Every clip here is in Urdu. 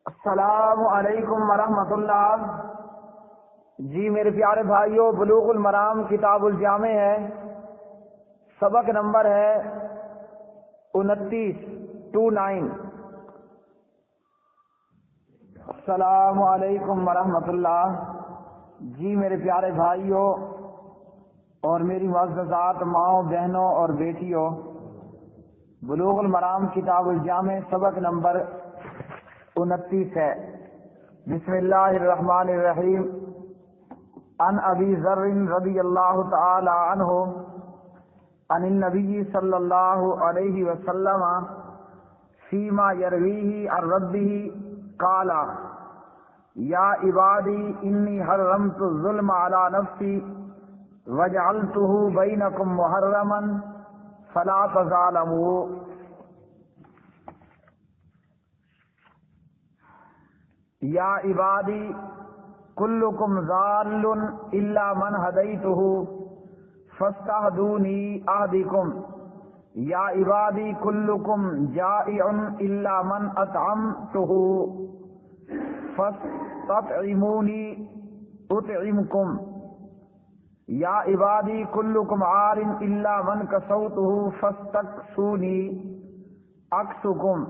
السلام علیکم ورحمۃ اللہ۔ جی میرے پیارے بھائیوں، بلوغ المرام کتاب الجامع ہے، سبق نمبر ہے 29 السلام علیکم ورحمۃ اللہ۔ جی میرے پیارے بھائیوں اور میری معززات ماؤں، بہنوں اور بیٹیوں، بلوغ المرام کتاب الجامع سبق نمبر 29 ہے۔ بسم اللہ الرحمن الرحیم۔ عن ابی ذر رضی اللہ تعالی عنہ عن النبی صلی اللہ علیہ وسلم فیما یرویہ عن ربہ قال یا عبادی انی حرمت الظلم علی نفسی وجعلتہ بینکم محرما فلا تظالموا۔ یا عبادی کلکم ضال الا من ہدیتہ فاستہدونی اہدکم۔ یا عبادی کلکم جائع الا من اطعمتہ فاستطعمونی اطعمکم۔ یا عبادی کلکم عار الا من کسوتہ فاستکسونی اکسکم۔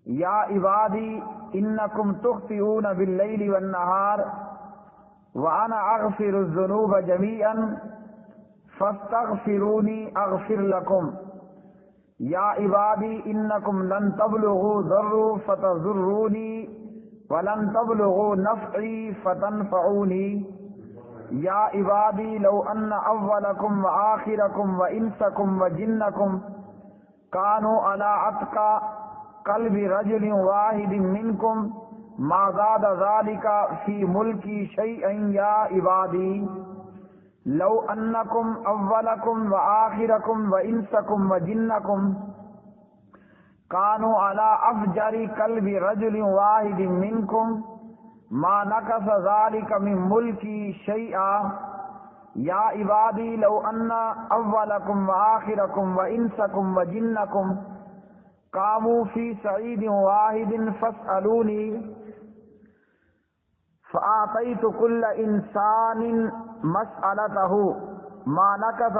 یا عبادی انکم تخطئون باللیل والنہار وانا اغفر الذنوب جميعا فاستغفرونی اغفر لکم۔ یا عبادی انکم لن تبلغوا ضروا فتضرونی ولن تبلغوا نفعی فتنفعونی۔ یا عبادی لو ان اولکم وآخرکم وانسکم وجنکم کانوا علی اتقى قلب رجل واحد منکم ما زاد ذلك فی ملکی شیئا یا عبادی لو انکم اولکم وآخرکم وانسکم وجنکم کانوا علی افجر قلب رجل واحد منکم ما نقص ذلك من ملکی شیئا یا عبادی لو ان اولکم وآخرکم وانسکم وجنکم قاموا فی صعید واحد فاسألونی فآتیت کل انسان مسألتہ ما نقص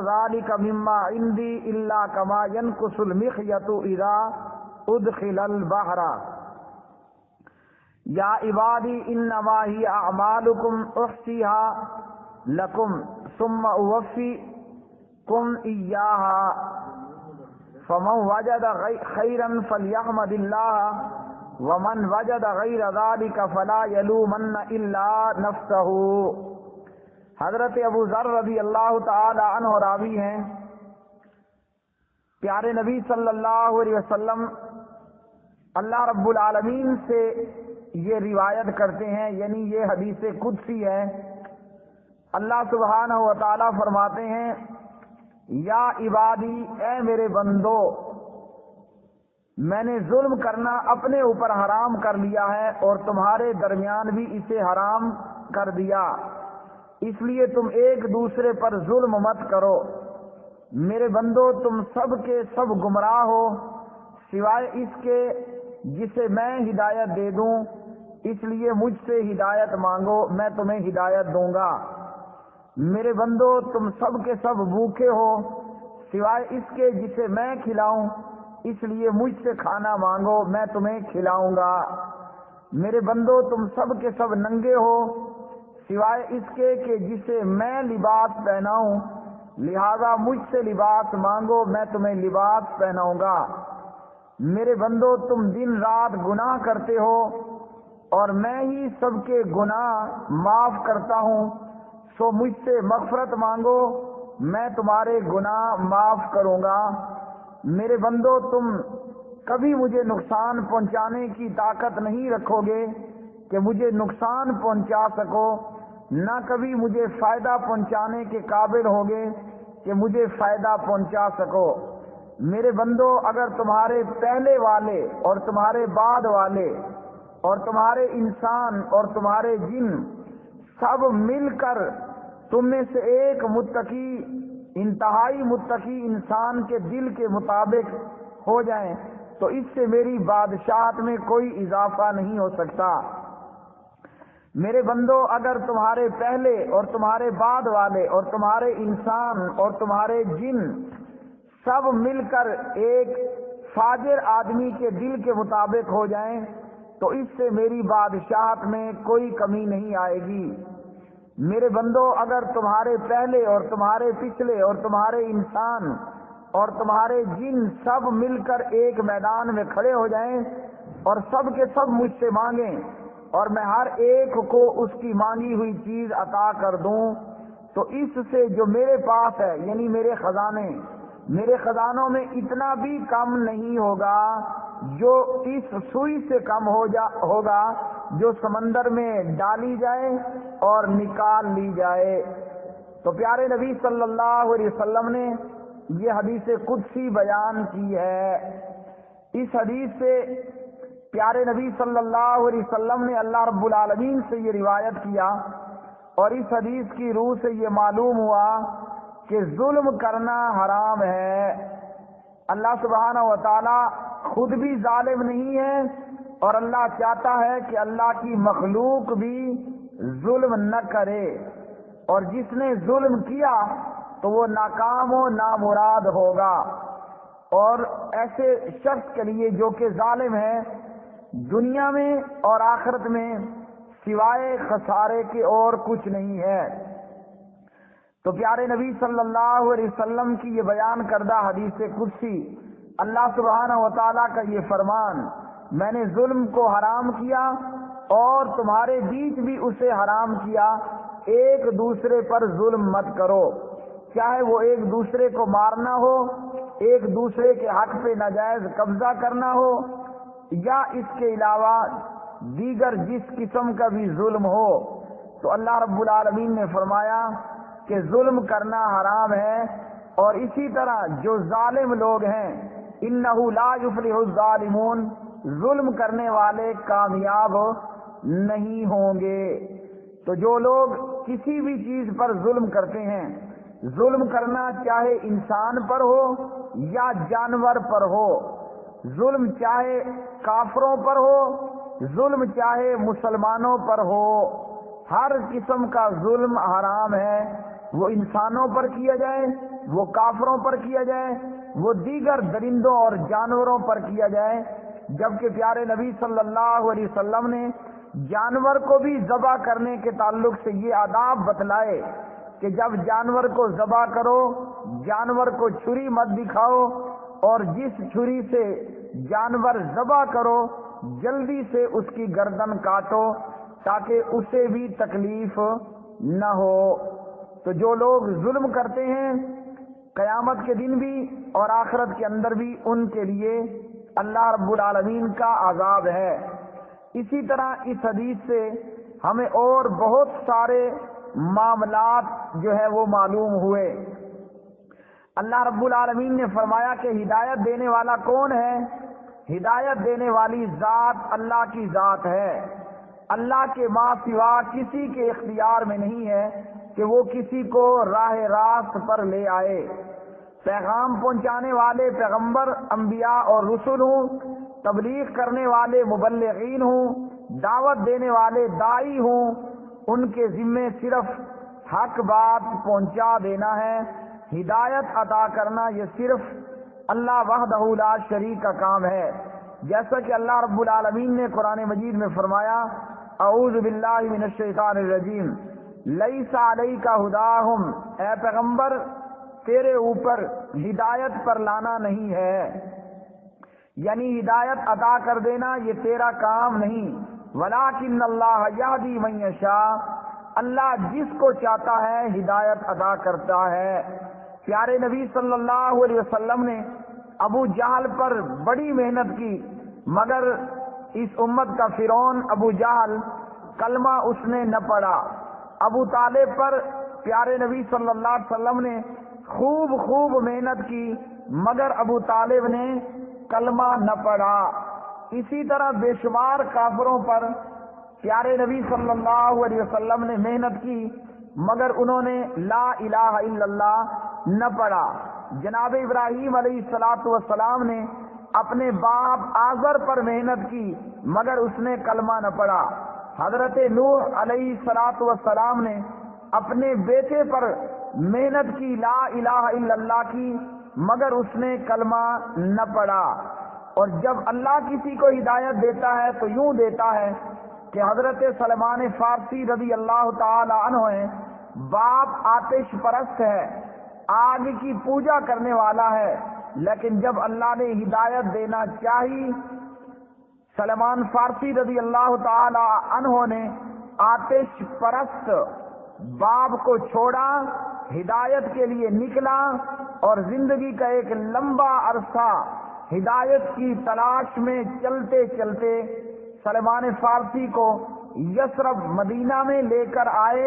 ذلك مما عندی الا کما ینقص المخیط اذا ادخل البحر۔ یا عبادی انما ہی اعمالکم احصیها لکم ثم اوفیکم ایاہا فمن وجد خیرا فلیحمد اللہ ومن وجد غیر ذلك فلا یلومن الا نفسہ۔ حضرت ابو ذر رضی اللہ تعالی عنہ راوی ہیں، پیارے نبی صلی اللہ علیہ وسلم اللہ رب العالمین سے یہ روایت کرتے ہیں، یعنی یہ حدیث قدسی ہے۔ اللہ سبحانہ و تعالی فرماتے ہیں یا عبادی، اے میرے بندو، میں نے ظلم کرنا اپنے اوپر حرام کر لیا ہے اور تمہارے درمیان بھی اسے حرام کر دیا، اس لیے تم ایک دوسرے پر ظلم مت کرو۔ میرے بندو، تم سب کے سب گمراہ ہو سوائے اس کے جسے میں ہدایت دے دوں، اس لیے مجھ سے ہدایت مانگو، میں تمہیں ہدایت دوں گا۔ میرے بندو، تم سب کے سب بھوکے ہو سوائے اس کے جسے میں کھلاؤں، اس لیے مجھ سے کھانا مانگو، میں تمہیں کھلاؤں گا۔ میرے بندو، تم سب کے سب ننگے ہو سوائے اس کے کہ جسے میں لباس پہناؤں، لہذا مجھ سے لباس مانگو، میں تمہیں لباس پہناؤں گا۔ میرے بندو، تم دن رات گناہ کرتے ہو اور میں ہی سب کے گناہ معاف کرتا ہوں، سو مجھ سے مغفرت مانگو، میں تمہارے گناہ معاف کروں گا۔ میرے بندو، تم کبھی مجھے نقصان پہنچانے کی طاقت نہیں رکھو گے کہ مجھے نقصان پہنچا سکو، نہ کبھی مجھے فائدہ پہنچانے کے قابل ہوگے کہ مجھے فائدہ پہنچا سکو۔ میرے بندو، اگر تمہارے پہلے والے اور تمہارے بعد والے اور تمہارے انسان اور تمہارے جن سب مل کر تم میں سے ایک متقی انتہائی متقی انسان کے دل کے مطابق ہو جائیں تو اس سے میری بادشاہت میں کوئی اضافہ نہیں ہو سکتا۔ میرے بندو، اگر تمہارے پہلے اور تمہارے بعد والے اور تمہارے انسان اور تمہارے جن سب مل کر ایک فاجر آدمی کے دل کے مطابق ہو جائیں تو اس سے میری بادشاہت میں کوئی کمی نہیں آئے گی۔ میرے بندو، اگر تمہارے پہلے اور تمہارے پچھلے اور تمہارے انسان اور تمہارے جن سب مل کر ایک میدان میں کھڑے ہو جائیں اور سب کے سب مجھ سے مانگیں اور میں ہر ایک کو اس کی مانگی ہوئی چیز عطا کر دوں، تو اس سے جو میرے پاس ہے یعنی میرے خزانوں میں اتنا بھی کم نہیں ہوگا جو اس سوئی سے کم ہوگا جو سمندر میں ڈالی جائے اور نکال لی جائے۔ تو پیارے نبی صلی اللہ علیہ وسلم نے یہ حدیث قدسی بیان کی ہے۔ اس حدیث سے پیارے نبی صلی اللہ علیہ وسلم نے اللہ رب العالمین سے یہ روایت کیا، اور اس حدیث کی روح سے یہ معلوم ہوا کہ ظلم کرنا حرام ہے۔ اللہ سبحانہ و تعالی خود بھی ظالم نہیں ہے، اور اللہ چاہتا ہے کہ اللہ کی مخلوق بھی ظلم نہ کرے، اور جس نے ظلم کیا تو وہ ناکام و نامراد ہوگا۔ اور ایسے شخص کے لیے جو کہ ظالم ہے، دنیا میں اور آخرت میں سوائے خسارے کے اور کچھ نہیں ہے۔ تو پیارے نبی صلی اللہ علیہ وسلم کی یہ بیان کردہ حدیث قدسی، اللہ سبحانہ و تعالیٰ کا یہ فرمان، میں نے ظلم کو حرام کیا اور تمہارے بیچ بھی اسے حرام کیا، ایک دوسرے پر ظلم مت کرو، چاہے وہ ایک دوسرے کو مارنا ہو، ایک دوسرے کے حق پہ ناجائز قبضہ کرنا ہو، یا اس کے علاوہ دیگر جس قسم کا بھی ظلم ہو۔ تو اللہ رب العالمین نے فرمایا کہ ظلم کرنا حرام ہے، اور اسی طرح جو ظالم لوگ ہیں، انہ لا یفلح الظالمون، ظلم کرنے والے کامیاب نہیں ہوں گے۔ تو جو لوگ کسی بھی چیز پر ظلم کرتے ہیں، ظلم کرنا چاہے انسان پر ہو یا جانور پر ہو، ظلم چاہے کافروں پر ہو، ظلم چاہے مسلمانوں پر ہو، ہر قسم کا ظلم حرام ہے۔ وہ انسانوں پر کیا جائے، وہ کافروں پر کیا جائے، وہ دیگر درندوں اور جانوروں پر کیا جائے، جبکہ پیارے نبی صلی اللہ علیہ وسلم نے جانور کو بھی ذبح کرنے کے تعلق سے یہ آداب بتلائے کہ جب جانور کو ذبح کرو، جانور کو چھری مت دکھاؤ، اور جس چھری سے جانور ذبح کرو جلدی سے اس کی گردن کاٹو تاکہ اسے بھی تکلیف نہ ہو۔ تو جو لوگ ظلم کرتے ہیں، قیامت کے دن بھی اور آخرت کے اندر بھی ان کے لیے اللہ رب العالمین کا عذاب ہے۔ اسی طرح اس حدیث سے ہمیں اور بہت سارے معاملات جو ہے وہ معلوم ہوئے۔ اللہ رب العالمین نے فرمایا کہ ہدایت دینے والا کون ہے؟ ہدایت دینے والی ذات اللہ کی ذات ہے۔ اللہ کے ماں سوا کسی کے اختیار میں نہیں ہے کہ وہ کسی کو راہ راست پر لے آئے۔ پیغام پہنچانے والے پیغمبر، انبیاء اور رسول ہوں، تبلیغ کرنے والے مبلغین ہوں، دعوت دینے والے داعی ہوں، ان کے ذمے صرف حق بات پہنچا دینا ہے۔ ہدایت عطا کرنا یہ صرف اللہ وحدہ لا شریک کا کام ہے، جیسا کہ اللہ رب العالمین نے قرآن مجید میں فرمایا، اعوذ باللہ من الشیطان الرجیم، لیس علیک ھداھم، اے پیغمبر تیرے اوپر ہدایت پر لانا نہیں ہے، یعنی ہدایت عطا کر دینا یہ تیرا کام نہیں، ولکن اللہ یہدی من یشاء، اللہ جس کو چاہتا ہے ہدایت عطا کرتا ہے۔ پیارے نبی صلی اللہ علیہ وسلم نے ابو جہل پر بڑی محنت کی، مگر اس امت کا فرعون ابو جہل کلمہ اس نے نہ پڑھا۔ ابو طالب پر پیارے نبی صلی اللہ علیہ وسلم نے خوب محنت کی، مگر ابو طالب نے کلمہ نہ پڑھا۔ اسی طرح بے شمار کافروں پر پیارے نبی صلی اللہ علیہ وسلم نے محنت کی، مگر انہوں نے لا الہ الا اللہ نہ پڑھا۔ جناب ابراہیم علیہ الصلوۃ والسلام نے اپنے باپ آزر پر محنت کی مگر اس نے کلمہ نہ پڑھا۔ حضرت نوح علیہ الصلوۃ والسلام نے اپنے بیٹے پر محنت کی، لا الہ الا اللہ کی، مگر اس نے کلمہ نہ پڑھا۔ اور جب اللہ کسی کو ہدایت دیتا ہے تو یوں دیتا ہے کہ حضرت سلمان فارسی رضی اللہ تعالی عنہ ہیں، باپ آتش پرست ہے، آگ کی پوجا کرنے والا ہے، لیکن جب اللہ نے ہدایت دینا چاہی، سلمان فارسی رضی اللہ تعالی عنہ نے آتش پرست باپ کو چھوڑا، ہدایت کے لیے نکلا اور زندگی کا ایک لمبا عرصہ ہدایت کی تلاش میں چلتے چلتے سلمان فارسی کو یثرب مدینہ میں لے کر آئے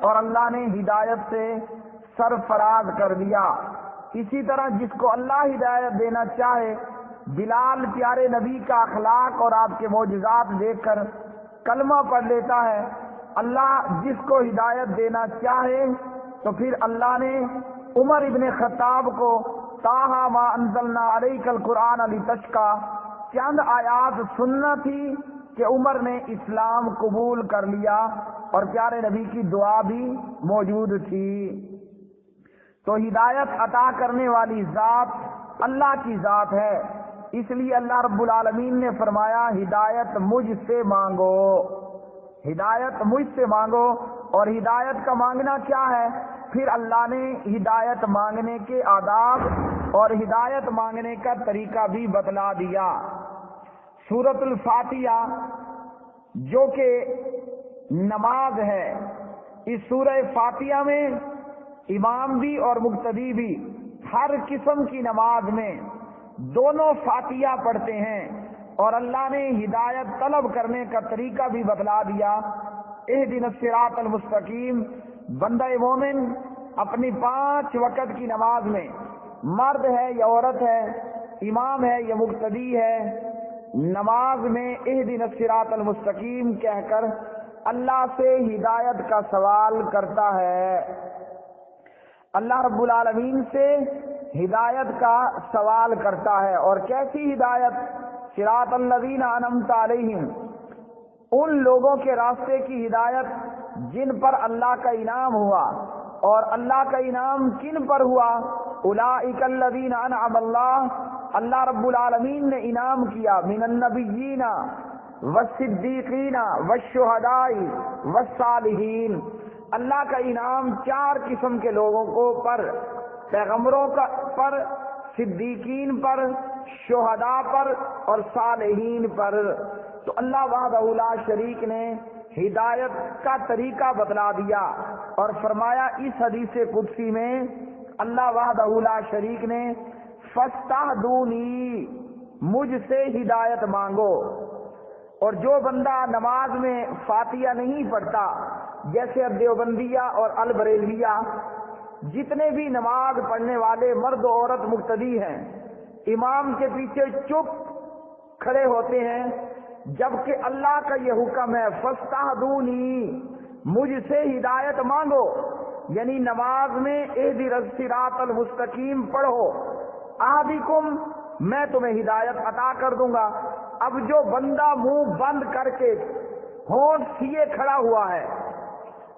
اور اللہ نے ہدایت سے سرفراز کر دیا۔ اسی طرح جس کو اللہ ہدایت دینا چاہے، بلال پیارے نبی کا اخلاق اور آپ کے معجزات دیکھ کر کلمہ پڑھ لیتا ہے۔ اللہ جس کو ہدایت دینا چاہے تو پھر اللہ نے عمر ابن خطاب کو طٰہٰ ما انزلنا علیک القرآن لتشقیٰ چند آیات سننا تھی کہ عمر نے اسلام قبول کر لیا اور پیارے نبی کی دعا بھی موجود تھی۔ تو ہدایت عطا کرنے والی ذات اللہ کی ذات ہے، اس لیے اللہ رب العالمین نے فرمایا ہدایت مجھ سے مانگو، ہدایت مجھ سے مانگو۔ اور ہدایت کا مانگنا کیا ہے؟ پھر اللہ نے ہدایت مانگنے کے آداب اور ہدایت مانگنے کا طریقہ بھی بتلا دیا۔ سورۃ الفاتحہ جو کہ نماز ہے، اس سورہ فاتحہ میں امام بھی اور مقتدی بھی ہر قسم کی نماز میں دونوں فاتحہ پڑھتے ہیں، اور اللہ نے ہدایت طلب کرنے کا طریقہ بھی بتلا دیا۔ اہدنا الصراط المستقیم، بندہ مومن اپنی 5 وقت کی نماز میں مرد ہے یا عورت ہے، امام ہے یا مقتدی ہے، نماز میں اہدنا الصراط المستقیم کہہ کر اللہ سے ہدایت کا سوال کرتا ہے، اللہ رب العالمین سے ہدایت کا سوال کرتا ہے۔ اور کیسی ہدایت؟ صراط الذین انعمت علیہم، ان لوگوں کے راستے کی ہدایت جن پر اللہ کا انعام ہوا۔ اور اللہ کا انعام کن پر ہوا؟ اولئک الذین انعم اللہ رب العالمین نے انعام کیا من النبیین والصدیقین والشہداء والصالحین۔ اللہ کا انعام 4 قسم کے لوگوں کو پر، پیغمبروں پر، صدیقین پر، شہداء پر اور صالحین پر۔ تو اللہ وحدہ لا شریک نے ہدایت کا طریقہ بتلا دیا اور فرمایا اس حدیث قدسی میں اللہ وحدہ لا شریک نے فاستہدونی، مجھ سے ہدایت مانگو۔ اور جو بندہ نماز میں فاتحہ نہیں پڑھتا، جیسے اب دیوبندیہ اور البریلویہ جتنے بھی نماز پڑھنے والے مرد و عورت مقتدی ہیں، امام کے پیچھے چپ کھڑے ہوتے ہیں، جبکہ اللہ کا یہ حکم ہے فاستہدونی، مجھ سے ہدایت مانگو، یعنی نماز میں اہدنا الصراط المستقیم پڑھو، اہدکم، میں تمہیں ہدایت عطا کر دوں گا۔ اب جو بندہ منہ بند کر کے ہونٹ سیے کھڑا ہوا ہے،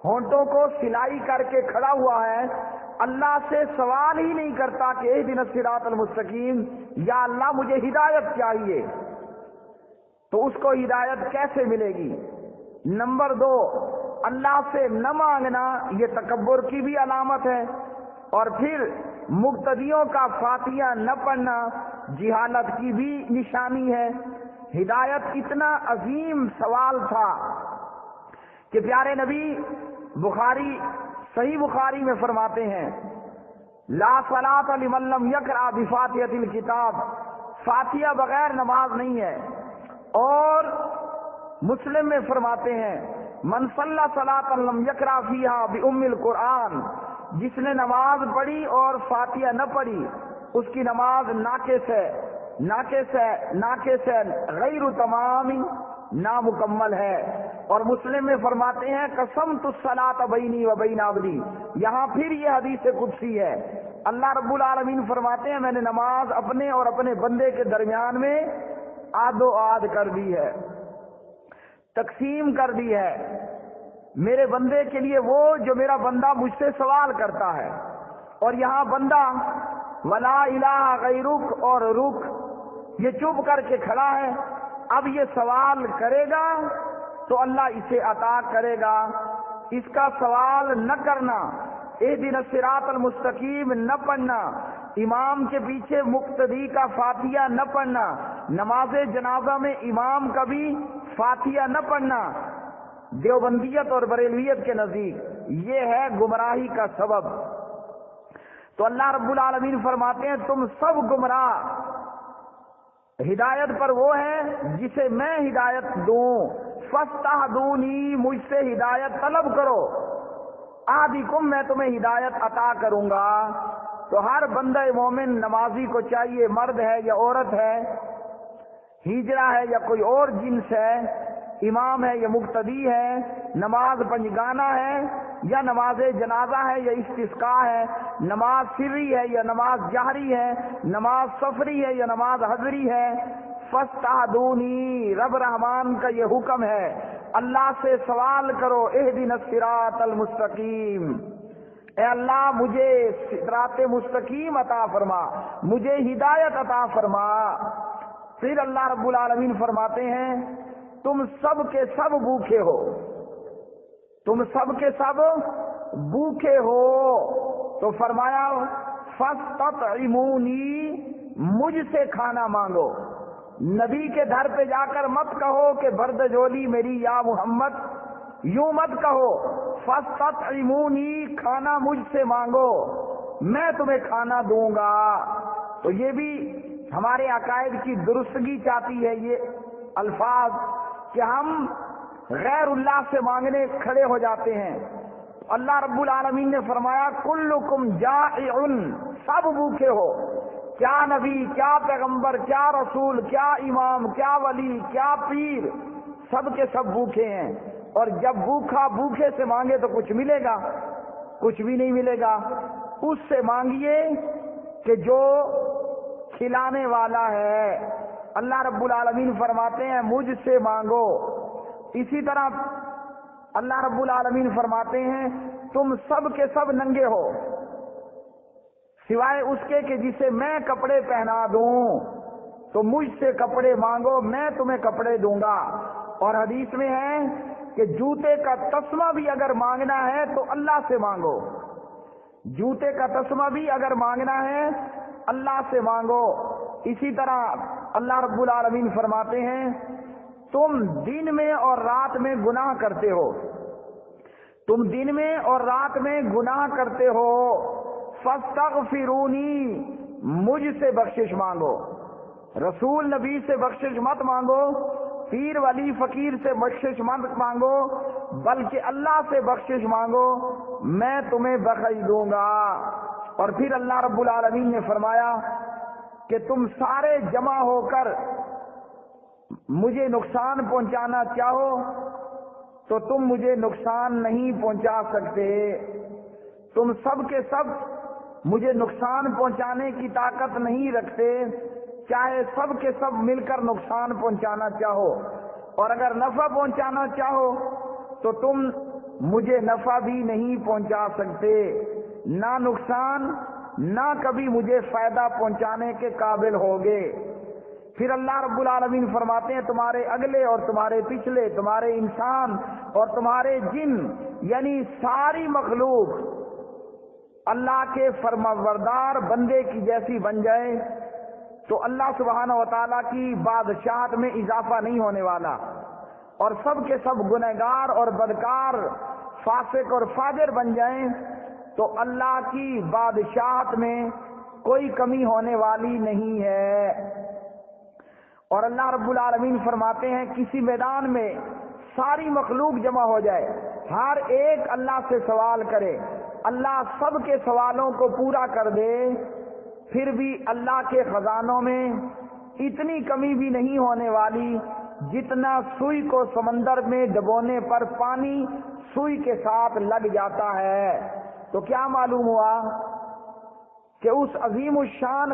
ہونٹوں کو سلائی کر کے کھڑا ہوا ہے، اللہ سے سوال ہی نہیں کرتا کہ اہدنا الصراط المستقیم، یا اللہ مجھے ہدایت چاہیے، تو اس کو ہدایت کیسے ملے گی؟ نمبر 2، اللہ سے نہ مانگنا یہ تکبر کی بھی علامت ہے، اور پھر مقتدیوں کا فاتحہ نہ پڑھنا جہالت کی بھی نشانی ہے۔ ہدایت اتنا عظیم سوال تھا کہ پیارے نبی بخاری، صحیح بخاری میں فرماتے ہیں لا صلاۃ لمن لم یقرأ بفاتحۃ الکتاب، فاتحہ بغیر نماز نہیں ہے۔ اور مسلم میں فرماتے ہیں من صلی صلاۃ لم یقرأ فیہا بأم القرآن، جس نے نماز پڑھی اور فاتحہ نہ پڑھی اس کی نماز ناقص ہے، ناقص ہے، ناقص ہے، غیر تمام، نامکمل ہے۔ اور مسلم میں فرماتے ہیں قسمت الصلاۃ بینی و بین عبدی، یہاں پھر یہ حدیث قدسی ہے اللہ رب العالمین فرماتے ہیں میں نے نماز اپنے اور اپنے بندے کے درمیان میں آدو آد کر دی ہے، تقسیم کر دی ہے، میرے بندے کے لیے وہ جو میرا بندہ مجھ سے سوال کرتا ہے، اور یہاں بندہ ولا الہ غیرک اور رک یہ چپ کر کے کھڑا ہے، اب یہ سوال کرے گا تو اللہ اسے عطا کرے گا، اس کا سوال نہ کرنا، اہدنا الصراط المستقیم نہ پڑھنا، امام کے پیچھے مقتدی کا فاتحہ نہ پڑھنا، نماز جنازہ میں امام کا بھی فاتحہ نہ پڑھنا، دیوبندیت اور بریلویت کے نزدیک یہ ہے گمراہی کا سبب۔ تو اللہ رب العالمین فرماتے ہیں تم سب گمراہ، ہدایت پر وہ ہے جسے میں ہدایت دوں، فاستہدونی مجھ سے ہدایت طلب کرو، اہدکم میں تمہیں ہدایت عطا کروں گا۔ تو ہر بندہ مومن نمازی کو چاہیے، مرد ہے یا عورت ہے، ہجرہ ہے یا کوئی اور جنس ہے، امام ہے یا مقتدی ہے، نماز پنجگانہ ہے یا نماز جنازہ ہے یا استسقاء ہے، نماز سری ہے یا نماز جہری ہے، نماز سفری ہے یا نماز حضری ہے، فاستہدونی رب رحمان کا یہ حکم ہے، اللہ سے سوال کرو، اہدنا الصراط المستقیم، اے اللہ مجھے صراط مستقیم عطا فرما، مجھے ہدایت عطا فرما۔ پھر اللہ رب العالمین فرماتے ہیں تم سب کے سب بھوکے ہو، تم سب کے سب بھوکے ہو، تو فرمایا فاستطعمونی مجھ سے کھانا مانگو، نبی کے گھر پہ جا کر مت کہو کہ برد جولی میری یا محمد، یوں مت کہو، فاستطعمونی کھانا مجھ سے مانگو میں تمہیں کھانا دوں گا۔ تو یہ بھی ہمارے عقائد کی درستگی چاہتی ہے یہ الفاظ کہ ہم غیر اللہ سے مانگنے کھڑے ہو جاتے ہیں۔ اللہ رب العالمین نے فرمایا کلکم جائع، سب بھوکے ہو، کیا نبی، کیا پیغمبر، کیا رسول، کیا امام، کیا ولی، کیا پیر، سب کے سب بھوکے ہیں، اور جب بھوکا بھوکے سے مانگے تو کچھ ملے گا؟ کچھ بھی نہیں ملے گا۔ اس سے مانگیے کہ جو کھلانے والا ہے۔ اللہ رب العالمین فرماتے ہیں مجھ سے مانگو۔ اسی طرح اللہ رب العالمین فرماتے ہیں تم سب کے سب ننگے ہو سوائے اس کے کہ جسے میں کپڑے پہنا دوں، تو مجھ سے کپڑے مانگو میں تمہیں کپڑے دوں گا۔ اور حدیث میں ہے کہ جوتے کا تسمہ بھی اگر مانگنا ہے تو اللہ سے مانگو، جوتے کا تسمہ بھی اگر مانگنا ہے اللہ سے مانگو۔ اسی طرح اللہ رب العالمین فرماتے ہیں تم دن میں اور رات میں گناہ کرتے ہو، تم دن میں اور رات میں گناہ کرتے ہو، فاستغفرونی مجھ سے بخشش مانگو۔ رسول نبی سے بخشش مت مانگو، پیر ولی فقیر سے بخشش مت مانگو، بلکہ اللہ سے بخشش مانگو میں تمہیں بخش دوں گا۔ اور پھر اللہ رب العالمین نے فرمایا کہ تم سارے جمع ہو کر مجھے نقصان پہنچانا چاہو تو تم مجھے نقصان نہیں پہنچا سکتے، تم سب کے سب مجھے نقصان پہنچانے کی طاقت نہیں رکھتے، چاہے سب کے سب مل کر نقصان پہنچانا چاہو، اور اگر نفع پہنچانا چاہو تو تم مجھے نفع بھی نہیں پہنچا سکتے، نہ نقصان نہ کبھی مجھے فائدہ پہنچانے کے قابل ہوگے۔ پھر اللہ رب العالمین فرماتے ہیں تمہارے اگلے اور تمہارے پچھلے، تمہارے انسان اور تمہارے جن، یعنی ساری مخلوق اللہ کے فرمانبردار بندے کی جیسی بن جائے تو اللہ سبحانہ و تعالیٰ کی بادشاہت میں اضافہ نہیں ہونے والا، اور سب کے سب گنہگار اور بدکار، فاسق اور فاجر بن جائیں تو اللہ کی بادشاہت میں کوئی کمی ہونے والی نہیں ہے۔ اور اللہ رب العالمین فرماتے ہیں کسی میدان میں ساری مخلوق جمع ہو جائے، ہر ایک اللہ سے سوال کرے، اللہ سب کے سوالوں کو پورا کر دے، پھر بھی اللہ کے خزانوں میں اتنی کمی بھی نہیں ہونے والی جتنا سوئی کو سمندر میں ڈبونے پر پانی سوئی کے ساتھ لگ جاتا ہے۔ تو کیا معلوم ہوا؟ کہ اس عظیم الشان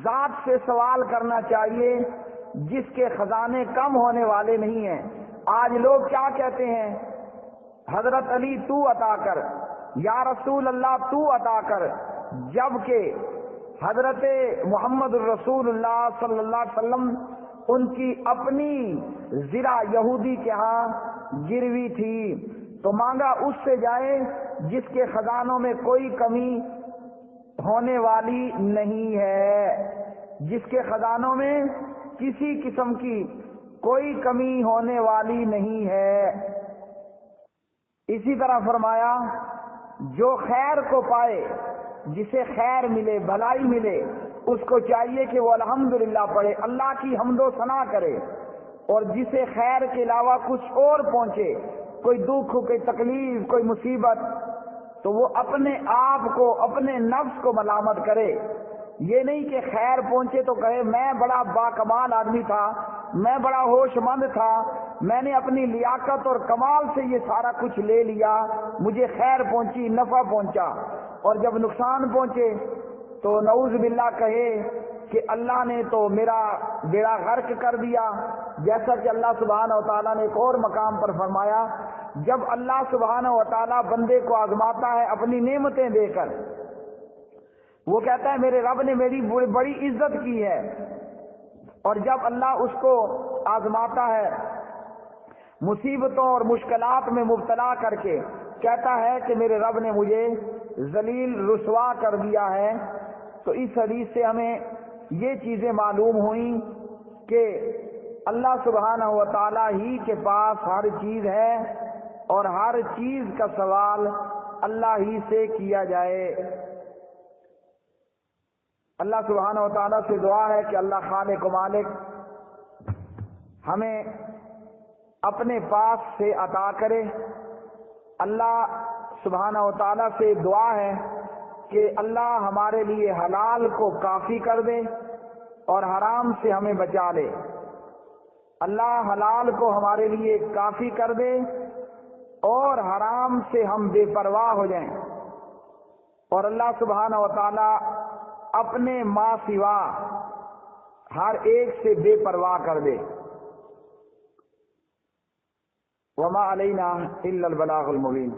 ذات سے سوال کرنا چاہیے جس کے خزانے کم ہونے والے نہیں ہیں۔ آج لوگ کیا کہتے ہیں؟ حضرت علی تو عطا کر، یا رسول اللہ تو عطا کر، جبکہ حضرت محمد الرسول اللہ صلی اللہ علیہ وسلم ان کی اپنی زرع یہودی کے ہاں گروی تھی، تو مانگا اس سے جائے جس کے خزانوں میں کوئی کمی ہونے والی نہیں ہے، جس کے خزانوں میں کسی قسم کی کوئی کمی ہونے والی نہیں ہے۔ اسی طرح فرمایا جو خیر کو پائے، جسے خیر ملے، بھلائی ملے، اس کو چاہیے کہ وہ الحمدللہ پڑھے، اللہ کی حمد و ثنا کرے، اور جسے خیر کے علاوہ کچھ اور پہنچے، کوئی دکھ، کوئی تکلیف، کوئی مصیبت، تو وہ اپنے آپ کو، اپنے نفس کو ملامت کرے۔ یہ نہیں کہ خیر پہنچے تو کہے میں بڑا باکمال آدمی تھا، میں بڑا ہوش مند تھا، میں نے اپنی لیاقت اور کمال سے یہ سارا کچھ لے لیا، مجھے خیر پہنچی، نفع پہنچا، اور جب نقصان پہنچے تو نعوذ باللہ کہے کہ اللہ نے تو میرا بیڑا غرق کر دیا۔ جیسا کہ اللہ سبحانہ و تعالیٰ نے ایک اور مقام پر فرمایا، جب اللہ سبحانہ و تعالیٰ بندے کو آزماتا ہے اپنی نعمتیں دے کر، وہ کہتا ہے میرے رب نے میری بڑی عزت کی ہے، اور جب اللہ اس کو آزماتا ہے مصیبتوں اور مشکلات میں مبتلا کر کے، کہتا ہے کہ میرے رب نے مجھے ذلیل رسوا کر دیا ہے۔ تو اس حدیث سے ہمیں یہ چیزیں معلوم ہوئیں کہ اللہ سبحانہ و تعالیٰ ہی کے پاس ہر چیز ہے، اور ہر چیز کا سوال اللہ ہی سے کیا جائے۔ اللہ سبحانہ و تعالیٰ سے دعا ہے کہ اللہ خالق و مالک ہمیں اپنے پاس سے عطا کرے۔ اللہ سبحانہ و تعالیٰ سے دعا ہے کہ اللہ ہمارے لیے حلال کو کافی کر دے اور حرام سے ہمیں بچا لے۔ اللہ حلال کو ہمارے لیے کافی کر دے اور حرام سے ہم بے پرواہ ہو جائیں، اور اللہ سبحانہ و تعالیٰ اپنے ما سوا ہر ایک سے بے پرواہ کر دے۔ وما علینا الا البلاغ المبین۔